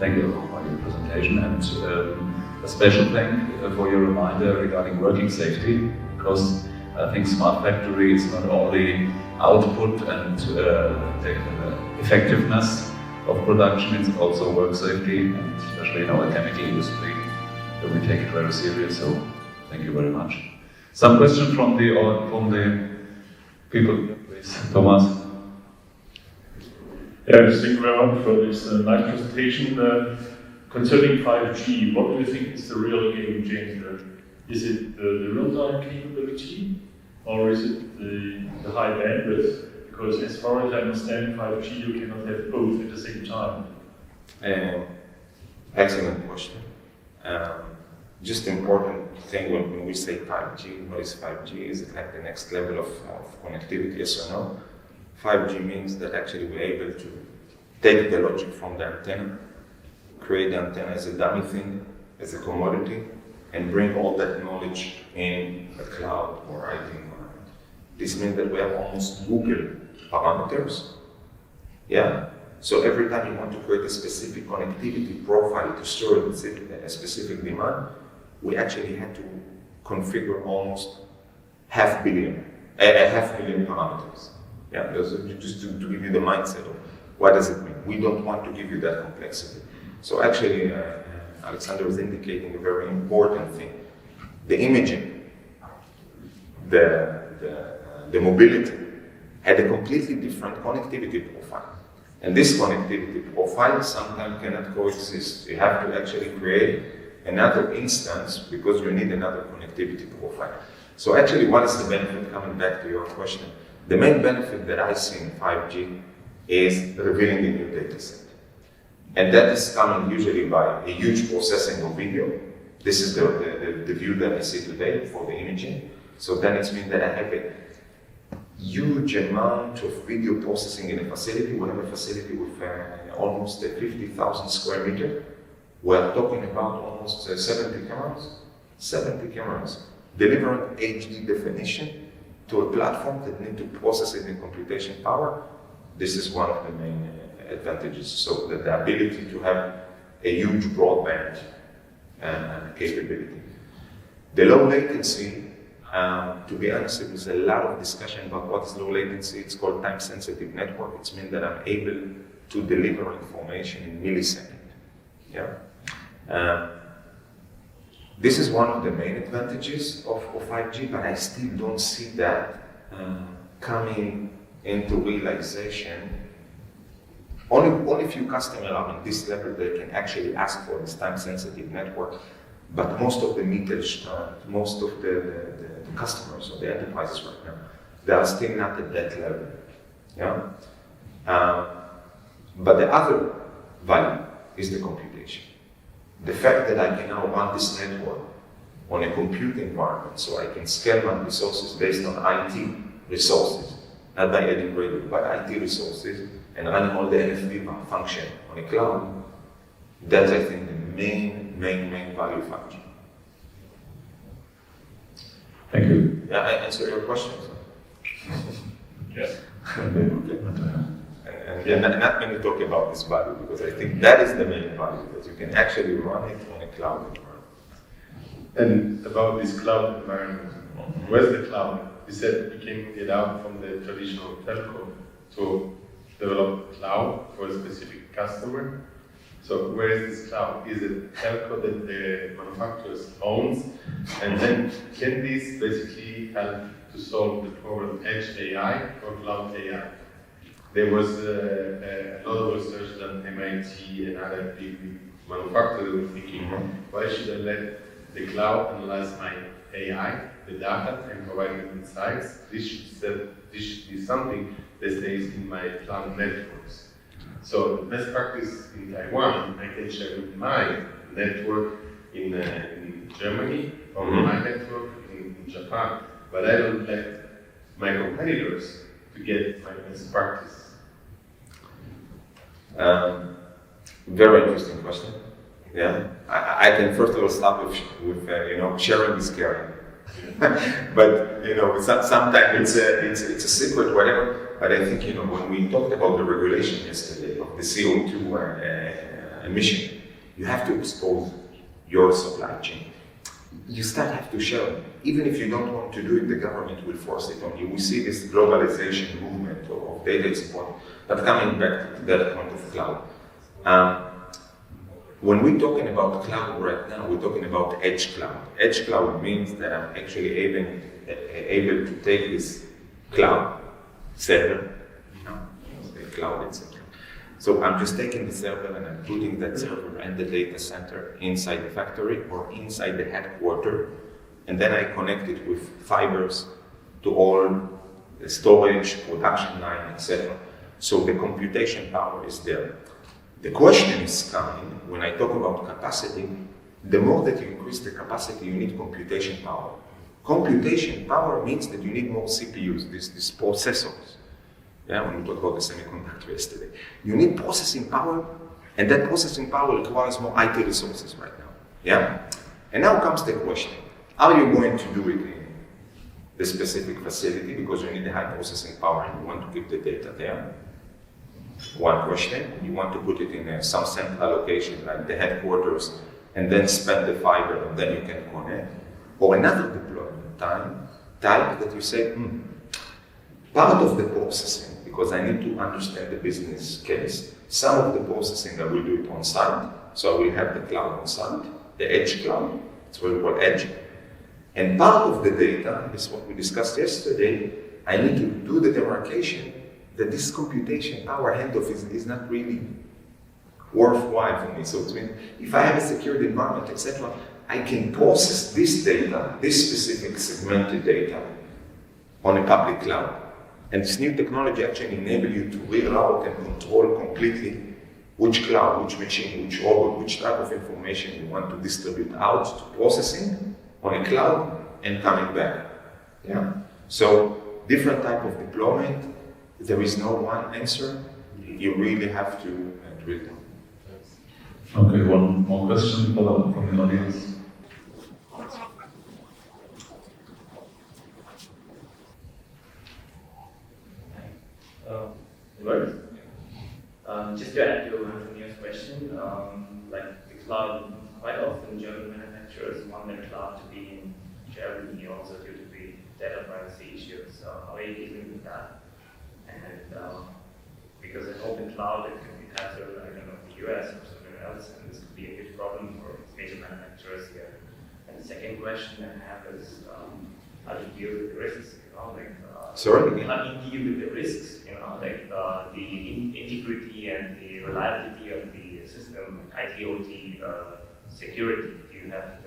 thank you for your presentation, and a special thank for your reminder regarding working safety, because I think smart factory is not only output and the effectiveness of production, it's also work safety, and especially in our chemical industry, we take it very serious. So thank you very much. Some questions from the people, please. Thomas. Yes, thank you very much for this nice presentation. Concerning 5G, what do you think is the real game changer? Is it the real-time capability, or is it the high bandwidth? Because as far as I understand, 5G you cannot have both at the same time. Excellent question. Just important thing when we say 5G, what is 5G? Is it like the next level of connectivity, yes or no? 5G means that actually we're able to take the logic from the antenna, create the antenna as a dummy thing, as a commodity, and bring all that knowledge in a cloud or IT environment. This means that we have almost Google parameters. Yeah? So every time you want to create a specific connectivity profile to serve a specific demand, we actually had to configure almost half million parameters. Yeah, just to give you the mindset of what does it mean. We don't want to give you that complexity. So actually, Alexander was indicating a very important thing. The imaging, the mobility had a completely different connectivity profile. And this connectivity profile sometimes cannot coexist. You have to actually create another instance because you need another connectivity profile. So actually, what is the benefit, coming back to your question? The main benefit that I see in 5G is revealing a new data set. And that is coming usually by a huge processing of video. This is the view that I see today for the imaging. So then it means that I have a huge amount of video processing in a facility. We have a facility with almost 50,000 square meters. We're talking about almost 70 cameras. 70 cameras delivering HD definition to a platform that need to process it in computation power. This is one of the main advantages. So the ability to have a huge broadband capability. The low latency, to be honest, there's a lot of discussion about what is low latency. It's called time-sensitive network. It means that I'm able to deliver information in milliseconds. Yeah. This is one of the main advantages of 5G, but I still don't see that coming into realization. Only few customers are on this level that can actually ask for this time-sensitive network, but most of the Mittelstand, most of the customers or the enterprises right now, they are still not at that level. Yeah. But the other value is the computation. The fact that I can now run this network on a compute environment, so I can scale my resources based on IT resources, not by adding radio, but IT resources, and running all the NFV function on a cloud, that's, I think, the main value of 5G. Thank you. Yeah, I answer your questions. Yes. And not many talk about this value, because I think that is the main value, that you can actually run it on a cloud environment. And about this cloud environment, where's the cloud? You said you can get out from the traditional telco to develop a cloud for a specific customer. So where is this cloud? Is it telco that the manufacturers owns? And then can this basically help to solve the problem edge AI or cloud AI? There was a lot of research done MIT and other big manufacturers were thinking, why should I let the cloud analyze my AI, the data, and provide me insights? This should be something that stays in my cloud networks. So the best practice in Taiwan, I can share with my network in Germany or my network in Japan, but I don't let my competitors to get my best practice. Very interesting question. Yeah, I can first of all start with sharing is caring. But sometimes it's a secret, whatever. But I think when we talked about the regulation yesterday of the CO2 emission, you have to expose your supply chain. You still have to show, even if you don't want to do it, the government will force it on you. We see this globalization movement of data export. But coming back to that point of cloud, when we're talking about cloud right now, we're talking about edge cloud. Edge cloud means that I'm actually able to take this cloud server, the cloud itself. So I'm just taking the server and I'm putting that server and the data center inside the factory or inside the headquarters, and then I connect it with fibers to all the storage, production line, etc. So the computation power is there. The question is coming, when I talk about capacity, the more that you increase the capacity, you need computation power. Computation power means that you need more CPUs, these processors. Yeah, when we talked about the semiconductor yesterday. You need processing power, and that processing power requires more IT resources right now. Yeah? And now comes the question, are you going to do it in the specific facility because you need the high processing power and you want to keep the data there? One question. You want to put it in some central location like the headquarters and then spend the fiber and then you can connect. Or another deployment type that you say, part of the processing, because I need to understand the business case, some of the processing I will do it on site, so I will have the cloud on site, the edge cloud, it's what we call edge. And part of the data, this is what we discussed yesterday, I need to do the demarcation that this computation power handoff is not really worthwhile for me. So it means if I have a secured environment, etc., I can process this data, this specific segmented data, on a public cloud. And this new technology actually enables you to reroute and control completely which cloud, which machine, which robot, which type of information you want to distribute out to processing on a cloud and coming back. Yeah. So different type of deployment. There is no one answer. You really have to drill down. Okay, one more question from the audience. Just to add to Antonio's question, like the cloud, quite often German manufacturers want their cloud to be in Germany also due to the data privacy issues. So how are you dealing with that? And because an open cloud, it can be passed, I don't know, the US or somewhere else, and this could be a huge problem for major manufacturers here. And the second question I have is, how do you deal with the risks? Sorry? How do you deal with the risks? Like the integrity and the reliability of the system, like IT/OT security. Do you have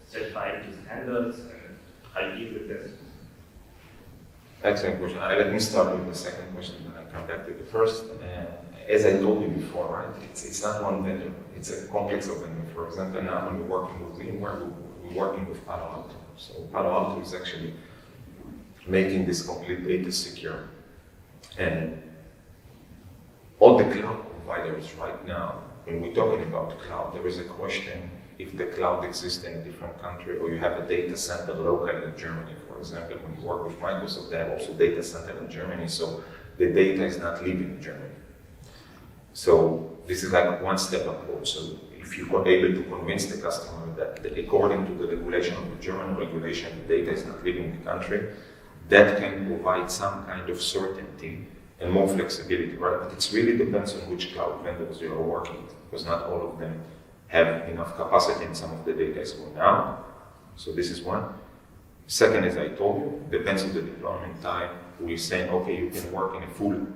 certified to standards? And how do you deal with this? Excellent question. Let me start with the second question, then I come back to the first. As I told you before, right? It's not one vendor. It's a complex of vendors. For example, now when we're working with VMware, we're working with Palo Alto. So Palo Alto is actually making this complete data secure. And all the cloud providers right now, when we're talking about cloud, there is a question if the cloud exists in a different country or you have a data center locally in Germany. For example, when you work with Microsoft, they have also data center in Germany, so the data is not leaving Germany. So this is like one step approach. So if you are able to convince the customer that according to the regulation of the German regulation, the data is not leaving the country, that can provide some kind of certainty and more flexibility, right? But it really depends on which cloud vendors you are working with, because not all of them have enough capacity and some of the data is going out. So this is one. Second, as I told you, depends on the deployment time. We're saying, okay, you can work in a full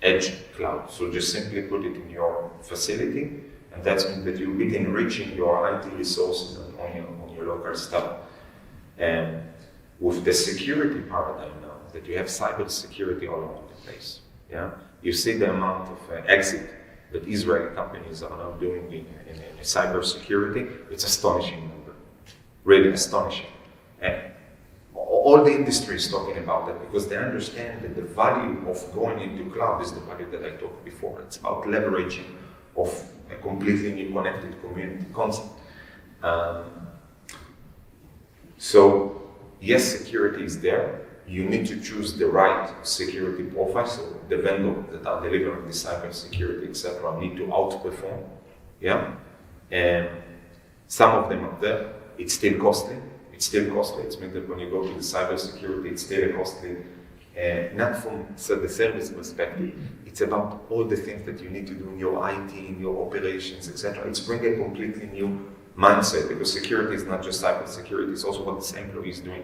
edge cloud. So just simply put it in your facility, and that means that you'll be enriching your IT resources on your local stuff. And with the security paradigm now, that you have cyber security all over the place. Yeah, you see the amount of exit that Israeli companies are now doing in cyber security. It's astonishing number, really astonishing. And all the industry is talking about that because they understand that the value of going into cloud is the value that I talked before. It's about leveraging of a completely new connected community concept. So yes, security is there. You need to choose the right security profile. So the vendor that are delivering the cyber security, etc., need to outperform Yeah, and some of them are there. It's still costly. It's still costly. It means that when you go to the cybersecurity, it's still costly. Not from the service perspective. It's about all the things that you need to do in your IT, in your operations, etc. It's bringing a completely new mindset, because security is not just cybersecurity. It's also what this employee is doing.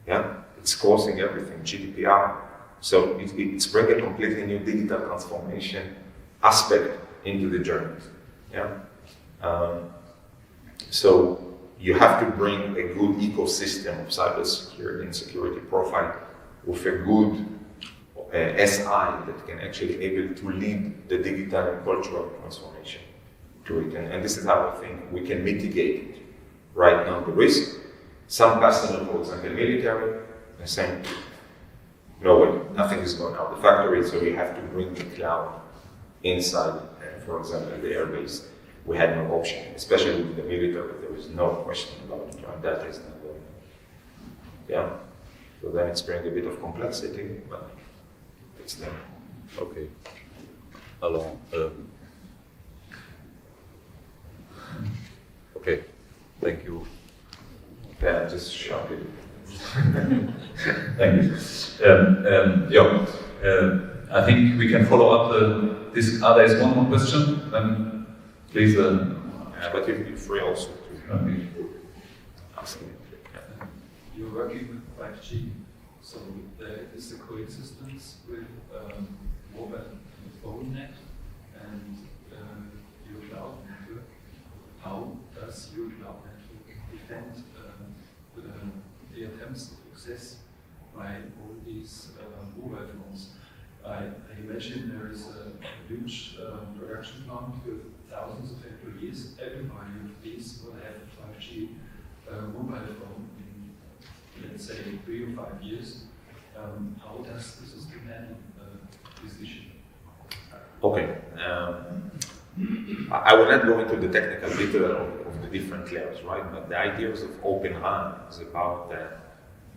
Yeah, it's crossing everything. GDPR. So it's bringing a completely new digital transformation aspect into the journey. Yeah. So you have to bring a good ecosystem of cybersecurity and security profile with a good SI that can actually able to lead the digital and cultural transformation to it. And this is how I think we can mitigate it. Right now, the risk. Some customers, for example, military, are saying, no way, nothing is going out of the factory, so you have to bring the cloud inside, for example, the airbase. We had no option, especially with the military. There is no question about it. Right? Data is not going. Yeah. So then it's bringing a bit of complexity, but it's there. Okay. Alon. Okay. Thank you. Yeah, just shout it. Thank you. I think we can follow up this. There is one more question. Then please. But you're free also to ask me. You're working with 5G, so there is a coexistence with mobile phone net and your cloud network. How does your cloud network defend the attempts of access by all these mobile phones? I imagine there is a huge production plant with thousands of employees. Everybody of these will have a 5G mobile phone in, let's say, 3 or 5 years. How does the system handle this issue? Okay. I will not go into the technical detail of the different layers, right? But the ideas of Open RAN is about that.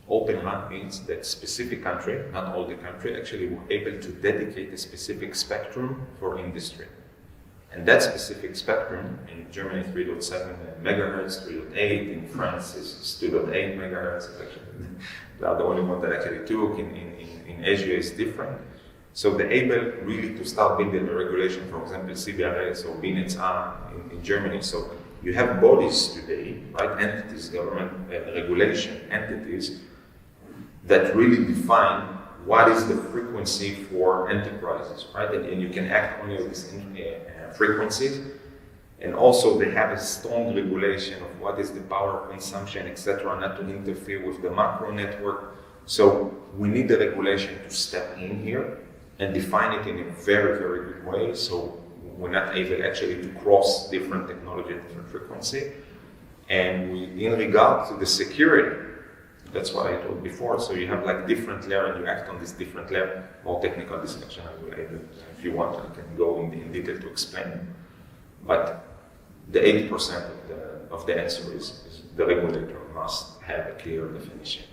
Open RAN means that specific country, not all the country, actually were able to dedicate a specific spectrum for industry. And that specific spectrum, in Germany 3.7 megahertz, 3.8, in France is 2.8 megahertz. Actually, they are the only one that actually took. In Asia is different. So they're able really to start building a regulation, for example, CBRS or BNetzA in Germany. So you have bodies today, right, entities, government regulation entities, that really define what is the frequency for enterprises, right? And you can act only on these frequencies. And also they have a strong regulation of what is the power consumption, etc., not to interfere with the macro network. So we need the regulation to step in here and define it in a very, very good way. So we're not able actually to cross different technology and different frequency. And in regard to the security, that's what I told before. So you have like different layer and you act on this different layer. More technical discussion, I will able, if you want, I can go in detail to explain. But the 80% of the answer is the regulator must have a clear definition.